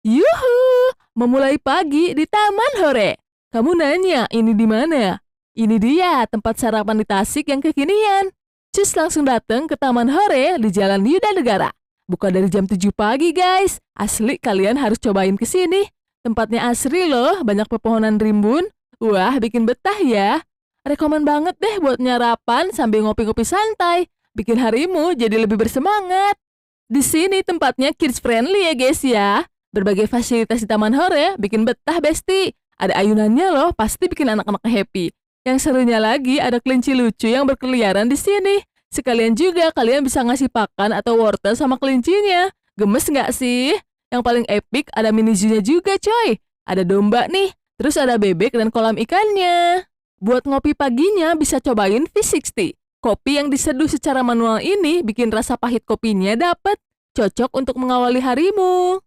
Yuhu, memulai pagi di Taman Hore. Kamu nanya, ini di mana? Ini dia tempat sarapan di Tasik yang kekinian. Cus langsung datang ke Taman Hore di Jalan Yuda Negara. Buka dari jam 7 pagi, guys. Asli kalian harus cobain ke sini. Tempatnya asri loh, banyak pepohonan rimbun. Wah, bikin betah ya. Rekomen banget deh buat nyarapan sambil ngopi-ngopi santai. Bikin harimu jadi lebih bersemangat. Di sini tempatnya kids friendly ya guys ya. Berbagai fasilitas di Taman Hore bikin betah besti. Ada ayunannya loh, pasti bikin anak-anak happy. Yang serunya lagi ada kelinci lucu yang berkeliaran di sini. Sekalian juga kalian bisa ngasih pakan atau wortel sama kelincinya. Gemes nggak sih? Yang paling epic ada mini zoo-nya juga coy. Ada domba nih, terus ada bebek dan kolam ikannya. Buat ngopi paginya bisa cobain V60. Kopi yang diseduh secara manual ini bikin rasa pahit kopinya dapet. Cocok untuk mengawali harimu.